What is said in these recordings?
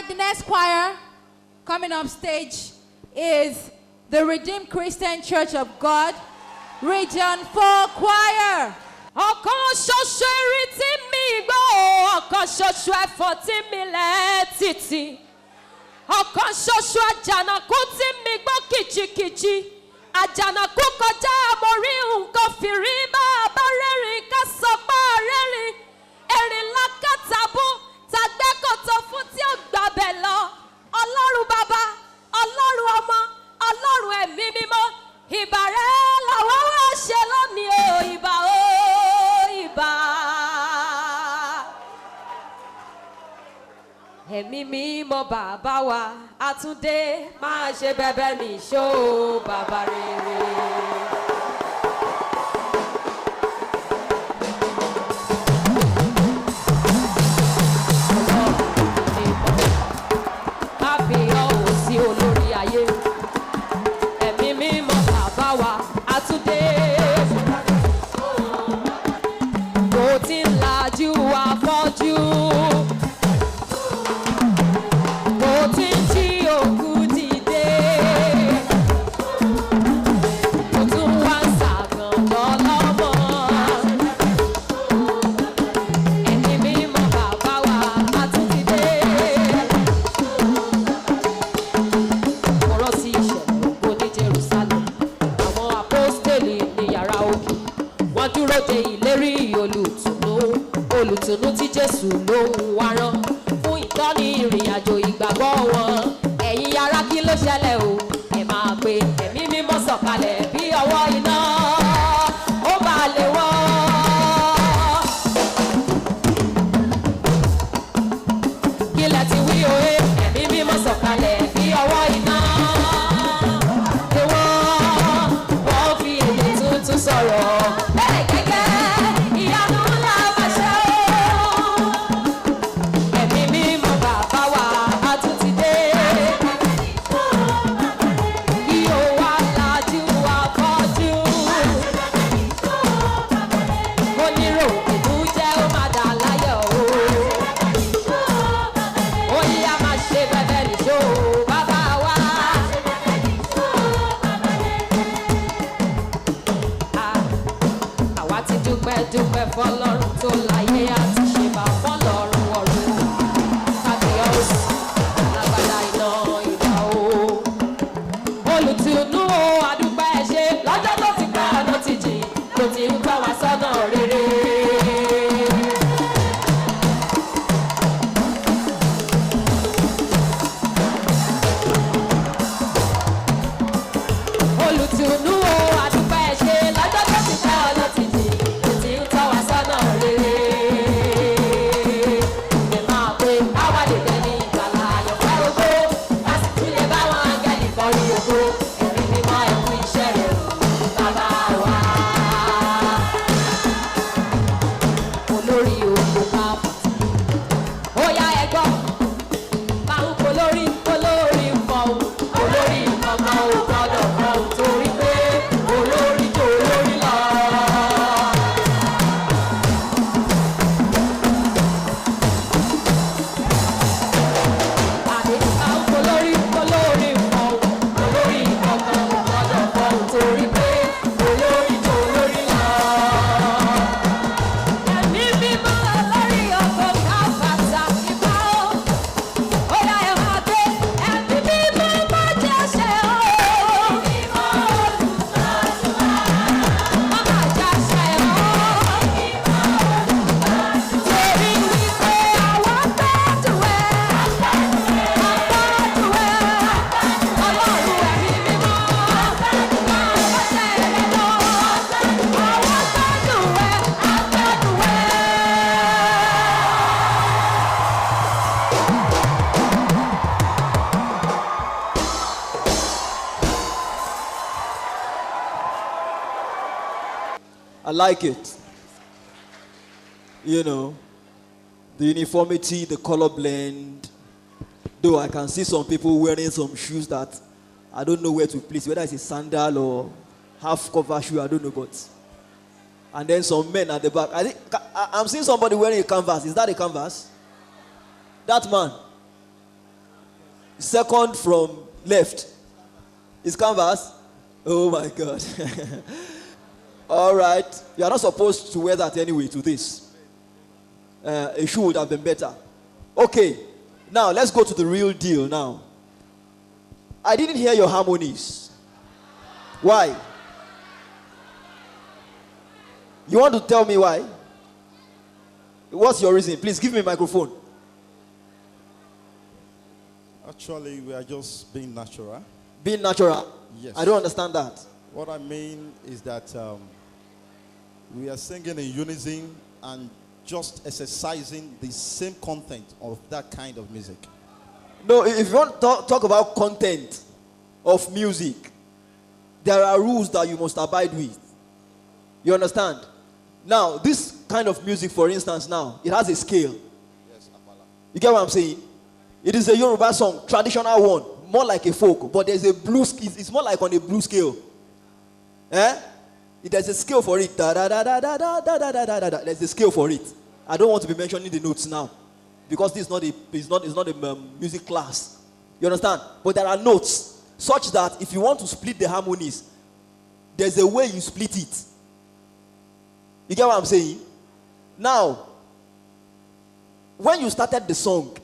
right, the next choir coming up stage is the Redeemed Christian Church of God, Region 4 Choir. Ọ̀kan ṣoṣo eré tí mi gbọ́, ọ̀kan ṣoṣo ẹ̀fọ́ tí mi lẹ̀ títì. Ọ̀kan ṣoṣo àjànàkú tí mi gbọ́ kìjikìji. Àjànàkú kọjá mo rí nǹkan fìrí bá a bá rẹ́rìn ká sọ pé rẹ́rìn. Erin lákàtàbú tàgbẹ́ kòtò fún tí ó gbàbẹ̀ lọ. Ọlọ́run bàbá, Ọlọ́run ọmọ, Ọlọ́run ẹ̀mí mímọ́. Ìbà rẹ̀ làwọn wá ṣe lónìí o, ìbà o, ìbà. Ẹ̀mí mímọ́ bàbá wa, Àtúndé máa ṣe bẹ́bẹ́ nìṣó bàbá rere. Olórí ayé ẹ̀mí mímọ́ bàbá wa Àtúndé kò tí ń lajú afọ́jú kò tí ń jí òkú dìde kò tún wá ń ṣàgànbọ́ lọ́mọ ẹ̀mí mímọ́ bàbá wa Àtúndé. Dúró de ìlérí olùtùnú tí Jésù ló ń wá rán fún ìtọ́ni ìrìn àjò ìgbàgbọ́ wọn. Ẹ̀yin ará kí ló ṣẹlẹ̀ o? Ẹ máa pe ẹ̀mí mímọ́ sọ̀kalẹ̀ bí ọwọ́ iná ó bá lè wọ́. Kí lẹ ti wí o? Ẹ̀mí mímọ́ sọ̀kalẹ̀ bí ọwọ́ iná lè wọ́. Wọ́n fi èdè tuntun sọ̀rọ̀. Dúpẹ́ fọ́lọ́run tó láyé àti ṣe bá fọ́lọ́run ọ̀run kábíyèsí lágbádá iná ìdá o. Olùtùnú o àdúpẹ́ ẹ ṣé lọ́jọ́ tó ti pẹ́ ọ̀nà ti jìn tó ti ń tọ́ wa sọ́nà rere. Olùtùnú o àdúpẹ́ ẹ ṣé lọ́jọ́ tó ti pẹ́ ọ̀nà ti jìn. I like it. You know, the uniformity, the color blend. Though I can see some people wearing some shoes that I don't know where to place, whether it's a sandal or half cover shoe, I don't know, but. And then some men at the back. I'm seeing somebody wearing a canvas. Is that a canvas? That man. Second from left is canvas. Oh my God. All right. You are not supposed to wear that anyway to this. A shoe would have been better. Okay. Now, let's go to the real deal now. I didn't hear your harmonies. Why? You want to tell me why? What's your reason? Please give me a microphone. Actually, we are just being natural. Being natural? Yes. I don't understand that. What I mean is that we are singing in unison and just exercising the same content of that kind of music. No, if you want to talk about content of music, there are rules that you must abide with. You understand? Now, this kind of music, for instance, now, it has a scale. Yes, you get what I'm saying? It is a Yoruba song, traditional one, more like a folk, but there's a blues, it's more like on a blues scale. There's a scale for it. Da, da, da, da, da, da, da, da, da, da, da. There's a scale for it. I don't want to be mentioning the notes now, because this is not a music class. You understand? But there are notes, such that if you want to split the harmonies, there's a way you split it. You get what I'm saying? Now, when you started the song,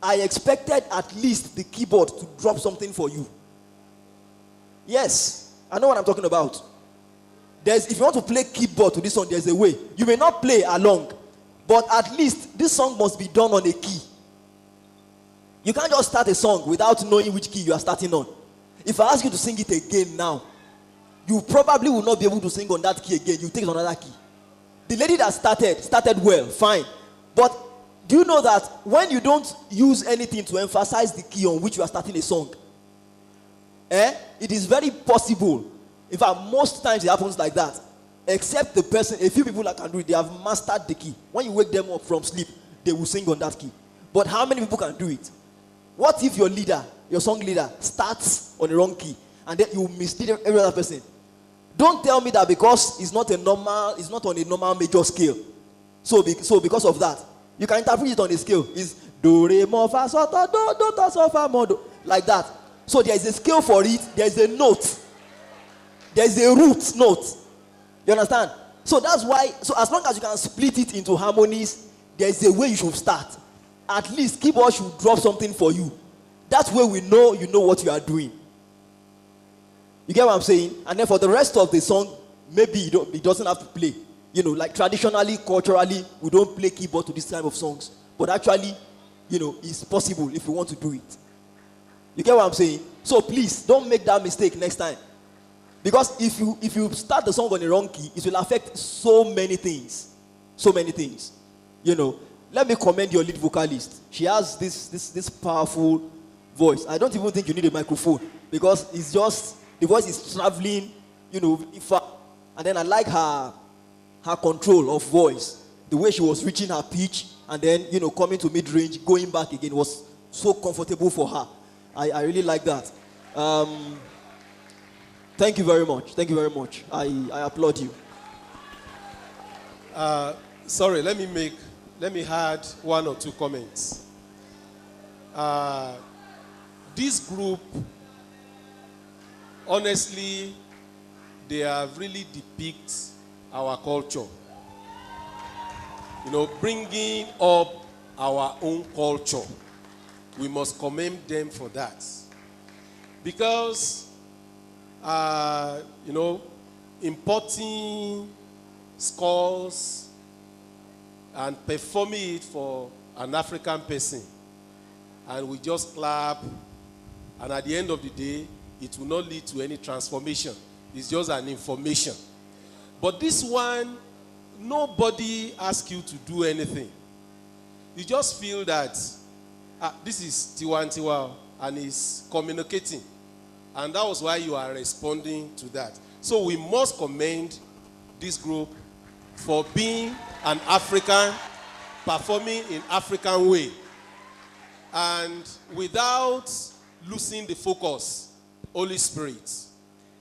I expected at least the keyboard to drop something for you. Yes, I know what I'm talking about. If you want to play keyboard to this song, there's a way. You may not play along, but at least this song must be done on a key. You can't just start a song without knowing which key you are starting on. If I ask you to sing it again now, you probably will not be able to sing on that key again. You take another key. The lady that started well, fine. But do you know that when you don't use anything to emphasize the key on which you are starting a song, it is very possible. In fact, most times it happens like that. Except the person, a few people that can do it, they have mastered the key. When you wake them up from sleep, they will sing on that key. But how many people can do it? What if your leader, your song leader, starts on the wrong key and then you mislead every other person? Don't tell me that because it's not on a normal major scale. So because of that, you can interpret it on a scale. It's do re mo fa so to do to so fa mo do, like that. So there is a scale for it. There is a note. There is a root note. You understand? So that's why. So as long as you can split it into harmonies, there is a way you should start. At least keyboard should drop something for you. That's where we know you know what you are doing. You get what I'm saying? And then for the rest of the song, maybe it doesn't have to play. You know, like traditionally, culturally, we don't play keyboard to this type of songs. But actually, it's possible if you want to do it. You get what I'm saying? So please, don't make that mistake next time. Because if you start the song on the wrong key, it will affect so many things. So many things. Let me commend your lead vocalist. She has this powerful voice. I don't even think you need a microphone. Because it's just, the voice is traveling, far. And then I like her control of voice. The way she was reaching her pitch and then, coming to mid-range, going back again was so comfortable for her. I really like that. Thank you very much. Thank you very much. I applaud you. Sorry, let me add one or two comments. This group, honestly, they have really depict our culture. Bringing up our own culture. We must commend them for that. Because, importing scores and performing it for an African person, and we just clap, and at the end of the day, it will not lead to any transformation. It's just an information. But this one, nobody asks you to do anything. You just feel that this is Tiwantiwa and he's communicating. And that was why you are responding to that. So we must commend this group for being an African, performing in African way. And without losing the focus, Holy Spirit,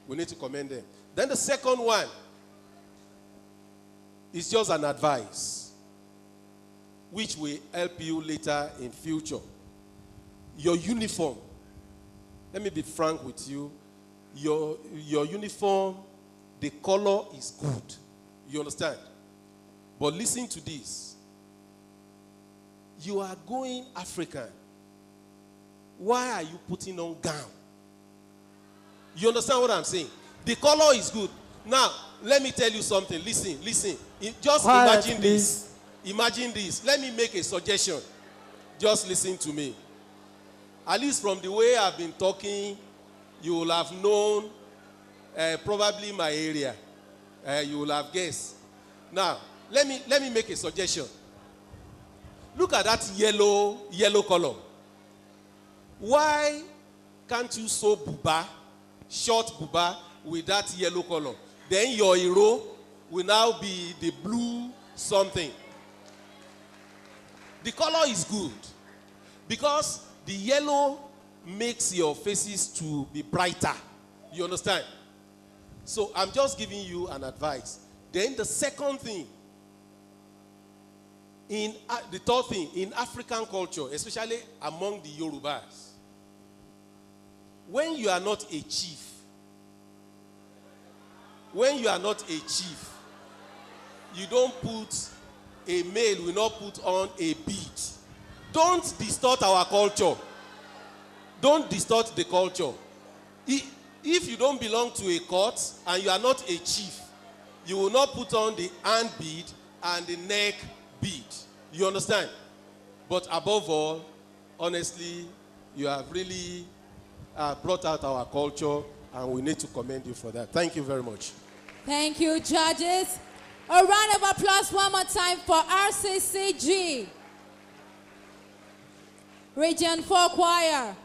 we need to commend them. Then the second one is just an advice, which will help you later in future. your uniform, let me be frank with you, your uniform, the color is good. You understand? But listen to this. You are going African. Why are you putting on gown? You understand what I'm saying? The color is good. Now, let me tell you something. Listen. Just imagine this. Imagine this. Let me make a suggestion. Just listen to me. At least from the way I've been talking, you will have known probably my area. You will have guessed. Now, let me make a suggestion. Look at that yellow color. Why can't you sew buba, short buba, with that yellow color? Then your hero will now be the blue something. The color is good because the yellow makes your faces to be brighter. You understand? So I'm just giving you an advice. Then the second thing, the third thing, in African culture, especially among the Yorubas, when you are not a chief, you don't put, a male will not put on a bead. Don't distort our culture. Don't distort the culture. If you don't belong to a court and you are not a chief, you will not put on the hand bead and the neck bead. You understand? But above all, honestly, you have really brought out our culture, and we need to commend you for that. Thank you very much. Thank you, judges. A round of applause one more time for RCCG. Region 4 Choir.